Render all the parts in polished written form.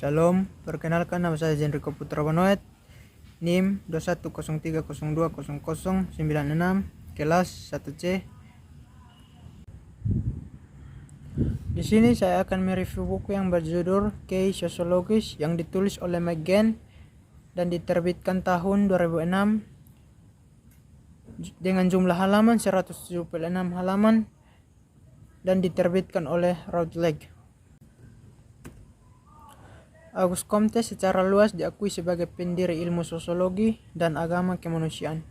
Shalom, perkenalkan nama saya Jenriko Putra Banoet, NIM 2103020096, kelas 1C. Di sini saya akan mereview buku yang berjudul Key Sociologis yang ditulis oleh McGann dan diterbitkan tahun 2006 dengan jumlah halaman 176 halaman dan diterbitkan oleh Routledge. Auguste Comte secara luas diakui sebagai pendiri ilmu sosiologi dan agama kemanusiaan.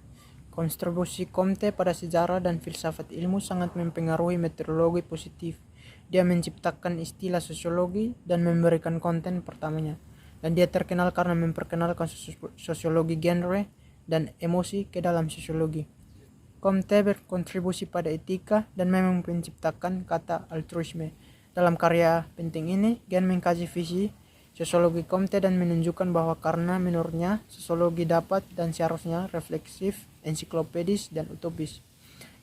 Kontribusi Comte pada sejarah dan filsafat ilmu sangat mempengaruhi metodologi positif. Dia menciptakan istilah sosiologi dan memberikan konten pertamanya. Dan dia terkenal karena memperkenalkan sosiologi genre dan emosi ke dalam sosiologi. Comte berkontribusi pada etika dan memang menciptakan kata altruisme. Dalam karya penting ini, Gan mengkaji visi sosiologi Comte dan menunjukkan bahwa karena menurutnya sosiologi dapat dan seharusnya refleksif, ensiklopedis, dan utopis.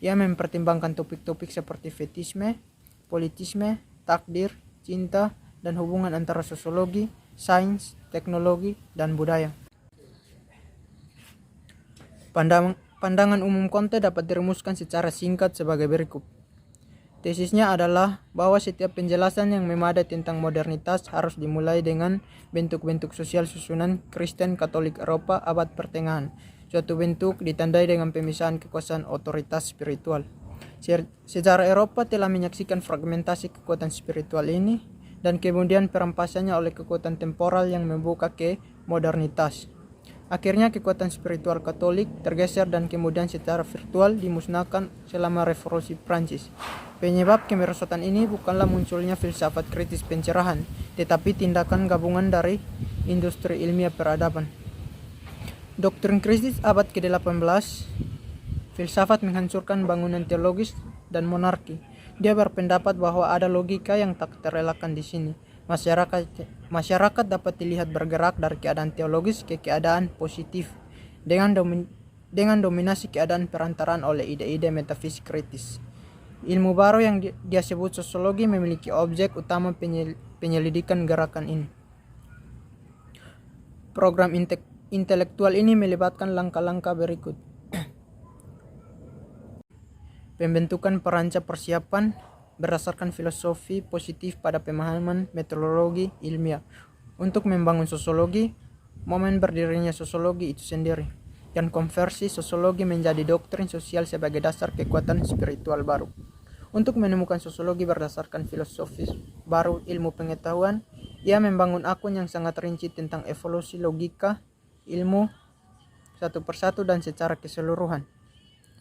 Ia mempertimbangkan topik-topik seperti fetisme, politisme, takdir, cinta, dan hubungan antara sosiologi, sains, teknologi, dan budaya. Pandangan umum Comte dapat dirumuskan secara singkat sebagai berikut. Tesisnya adalah bahwa setiap penjelasan yang memadai tentang modernitas harus dimulai dengan bentuk-bentuk sosial susunan Kristen Katolik Eropa abad pertengahan. Suatu bentuk ditandai dengan pemisahan kekuasaan otoritas spiritual. Sejarah Eropa telah menyaksikan fragmentasi kekuatan spiritual ini dan kemudian perampasannya oleh kekuatan temporal yang membuka ke modernitas. Akhirnya kekuatan spiritual Katolik tergeser dan kemudian secara virtual dimusnahkan selama Revolusi Prancis. Penyebab kemerosotan ini bukanlah munculnya filsafat kritis pencerahan, tetapi tindakan gabungan dari industri ilmiah peradaban. Doktrin kritis abad ke-18, filsafat menghancurkan bangunan teologis dan monarki. Dia berpendapat bahwa ada logika yang tak terelakkan di sini. Masyarakat dapat dilihat bergerak dari keadaan teologis ke keadaan positif dengan dominasi keadaan perantaraan oleh ide-ide metafisik kritis. Ilmu baru yang dia sebut sosiologi memiliki objek utama penyelidikan gerakan ini. Program intelektual ini melibatkan langkah-langkah berikut. Pembentukan perancang persiapan berdasarkan filosofi positif pada pemahaman metodologi ilmiah. Untuk membangun sosiologi, momen berdirinya sosiologi itu sendiri, dan konversi sosiologi menjadi doktrin sosial sebagai dasar kekuatan spiritual baru. Untuk menemukan sosiologi berdasarkan filosofi baru ilmu pengetahuan, ia membangun akun yang sangat rinci tentang evolusi logika ilmu satu persatu dan secara keseluruhan,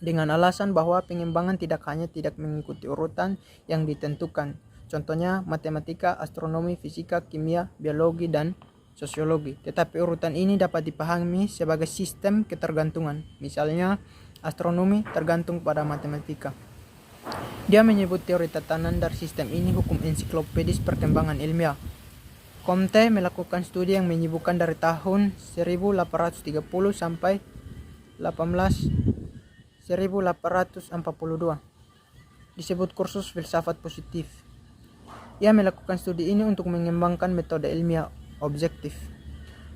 dengan alasan bahwa pengembangan tidak mengikuti urutan yang ditentukan, contohnya matematika, astronomi, fisika, kimia, biologi, dan sosiologi, tetapi urutan ini dapat dipahami sebagai sistem ketergantungan. Misalnya, astronomi tergantung pada matematika. Dia menyebut teori tatanan dari sistem ini hukum ensiklopedis perkembangan ilmiah. Comte melakukan studi yang menyibukkan dari tahun 1830 sampai 1842. Disebut kursus filsafat positif. Ia melakukan studi ini untuk mengembangkan metode ilmiah objektif.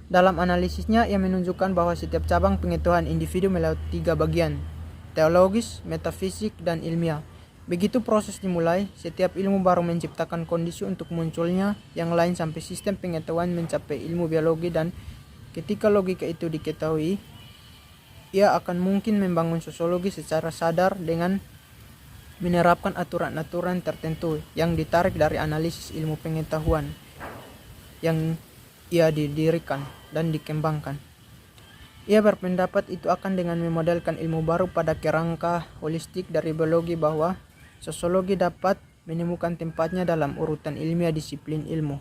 Dalam analisisnya, ia menunjukkan bahwa setiap cabang pengetahuan individu melalui 3 bagian, teologis, metafisik, dan ilmiah. Begitu proses dimulai, setiap ilmu baru menciptakan kondisi untuk munculnya yang lain sampai sistem pengetahuan mencapai ilmu biologi, dan ketika logika itu diketahui, ia akan mungkin membangun sosiologi secara sadar dengan menerapkan aturan-aturan tertentu yang ditarik dari analisis ilmu pengetahuan yang ia didirikan dan dikembangkan. Ia berpendapat itu akan dengan memodelkan ilmu baru pada kerangka holistik dari biologi bahwa sosiologi dapat menemukan tempatnya dalam urutan ilmiah disiplin ilmu.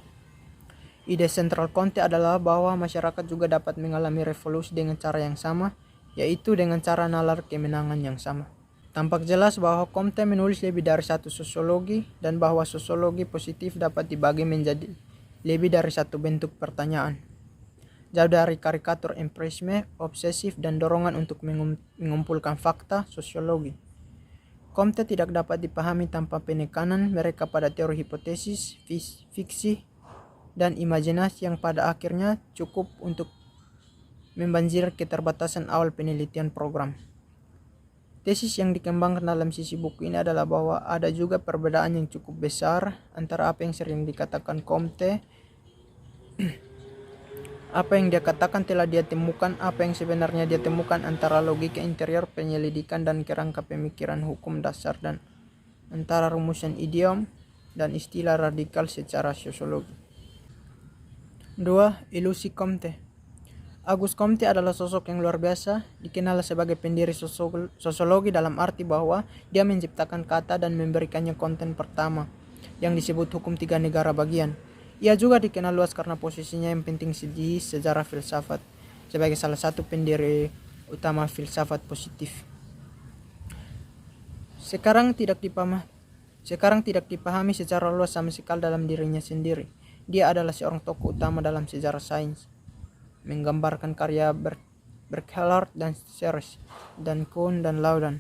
Ide sentral Comte adalah bahwa masyarakat juga dapat mengalami revolusi dengan cara yang sama, yaitu dengan cara nalar kemenangan yang sama. Tampak jelas bahwa Comte menulis lebih dari satu sosiologi dan bahwa sosiologi positif dapat dibagi menjadi lebih dari satu bentuk pertanyaan. Jauh dari karikatur empirisme, obsesif, dan dorongan untuk mengumpulkan fakta sosiologi, Comte tidak dapat dipahami tanpa penekanan mereka pada teori hipotesis, fiksi, dan imajinasi yang pada akhirnya cukup untuk membanjiri keterbatasan awal penelitian program. Tesis yang dikembangkan dalam sisi buku ini adalah bahwa ada juga perbedaan yang cukup besar antara apa yang sering dikatakan Comte, apa yang dia katakan telah dia temukan, apa yang sebenarnya dia temukan antara logika interior penyelidikan dan kerangka pemikiran hukum dasar, dan antara rumusan idiom dan istilah radikal secara sosiologi. 2. Ilusi Comte. Auguste Comte adalah sosok yang luar biasa, dikenal sebagai pendiri sosiologi dalam arti bahwa dia menciptakan kata dan memberikannya konten pertama yang disebut hukum tiga negara bagian. Ia juga dikenal luas karena posisinya yang penting di sejarah filsafat sebagai salah satu pendiri utama filsafat positif. Sekarang tidak dipahami secara luas sama sekali dalam dirinya sendiri. Dia adalah seorang tokoh utama dalam sejarah sains, menggambarkan karya Burckhardt dan Searle dan Kuhn dan Laudon.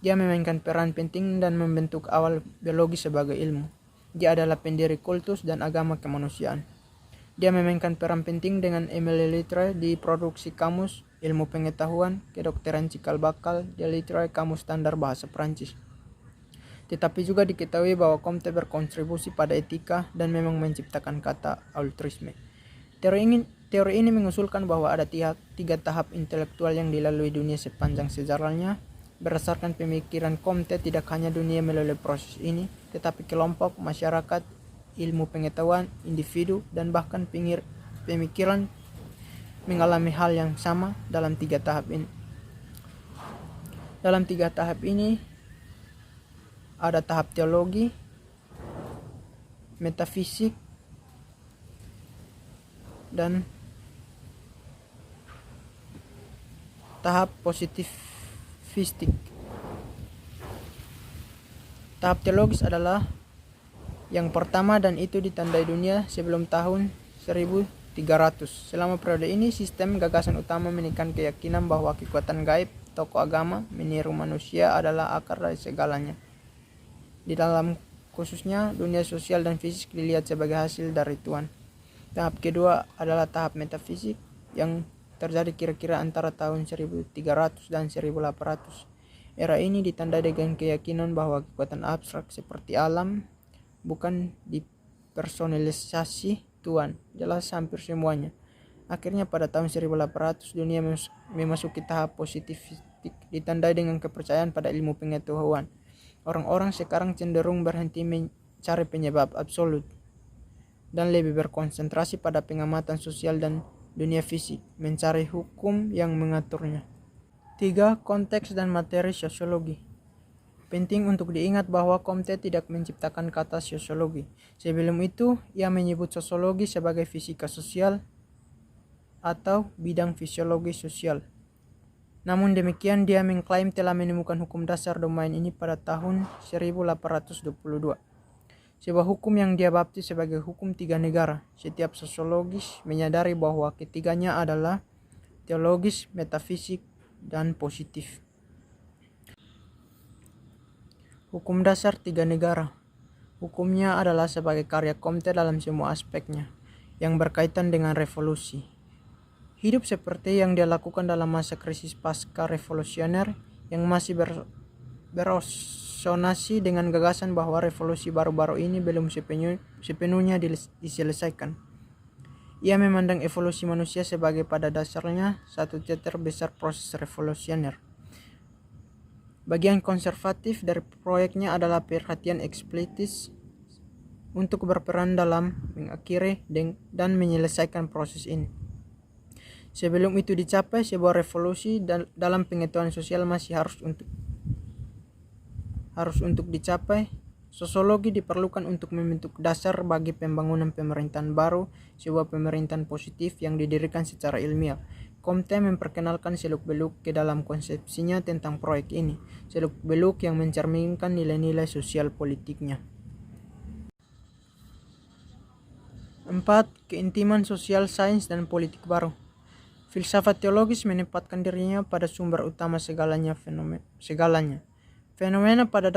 Dia memainkan peran penting dan membentuk awal biologi sebagai ilmu. Dia adalah pendiri kultus dan agama kemanusiaan. Dia memainkan peran penting dengan Émile Littré di produksi kamus ilmu pengetahuan, kedokteran cikal bakal, di Littré kamus standar bahasa Prancis. Tetapi juga diketahui bahwa Comte berkontribusi pada etika dan memang menciptakan kata altruisme. Teori ini mengusulkan bahwa ada tiga tahap intelektual yang dilalui dunia sepanjang sejarahnya. Berdasarkan pemikiran Comte, tidak hanya dunia melalui proses ini, tetapi kelompok, masyarakat, ilmu pengetahuan, individu, dan bahkan pemikiran mengalami hal yang sama dalam tiga tahap ini. Dalam tiga tahap ini ada tahap teologi, metafisik, dan tahap positifistik. Tahap teologis adalah yang pertama dan itu ditandai dunia sebelum tahun 1300. Selama periode ini, sistem gagasan utama menekan keyakinan bahwa kekuatan gaib, tokoh agama, meniru manusia adalah akar dari segalanya. Di dalam khususnya, dunia sosial dan fisik dilihat sebagai hasil dari Tuhan. Tahap kedua adalah tahap metafisik yang terjadi kira-kira antara tahun 1300 dan 1800. Era ini ditandai dengan keyakinan bahwa kekuatan abstrak seperti alam bukan dipersonalisasi Tuhan, jelas hampir semuanya. Akhirnya pada tahun 1800 dunia memasuki tahap positifistik ditandai dengan kepercayaan pada ilmu pengetahuan. Orang-orang sekarang cenderung berhenti mencari penyebab absolut dan lebih berkonsentrasi pada pengamatan sosial dan dunia fisik, mencari hukum yang mengaturnya. 3. Konteks dan materi sosiologi. Penting untuk diingat bahwa Comte tidak menciptakan kata sosiologi. Sebelum itu, ia menyebut sosiologi sebagai fisika sosial atau bidang fisiologi sosial. Namun demikian, dia mengklaim telah menemukan hukum dasar domain ini pada tahun 1822. Sebuah hukum yang dia baptis sebagai hukum tiga negara. Setiap sosiologis menyadari bahwa ketiganya adalah teologis, metafisik, dan positif. Hukum dasar tiga negara. Hukumnya adalah sebagai karya Comte dalam semua aspeknya yang berkaitan dengan revolusi. Hidup seperti yang dia lakukan dalam masa krisis pasca revolusioner yang masih beresonansi dengan gagasan bahwa revolusi baru-baru ini belum sepenuhnya diselesaikan. Ia memandang evolusi manusia sebagai pada dasarnya satu teater besar proses revolusioner. Bagian konservatif dari proyeknya adalah perhatian eksplisit untuk berperan dalam mengakhiri dan menyelesaikan proses ini. Sebelum itu dicapai, sebuah revolusi dalam pengetahuan sosial masih harus untuk dicapai. Sosiologi diperlukan untuk membentuk dasar bagi pembangunan pemerintahan baru, sebuah pemerintahan positif yang didirikan secara ilmiah. Comte memperkenalkan seluk-beluk ke dalam konsepsinya tentang proyek ini, seluk-beluk yang mencerminkan nilai-nilai sosial politiknya. 4. Keintiman sosial, sains, dan politik baru. Filsafat teologis menempatkan dirinya pada sumber utama segalanya. Fenomena pada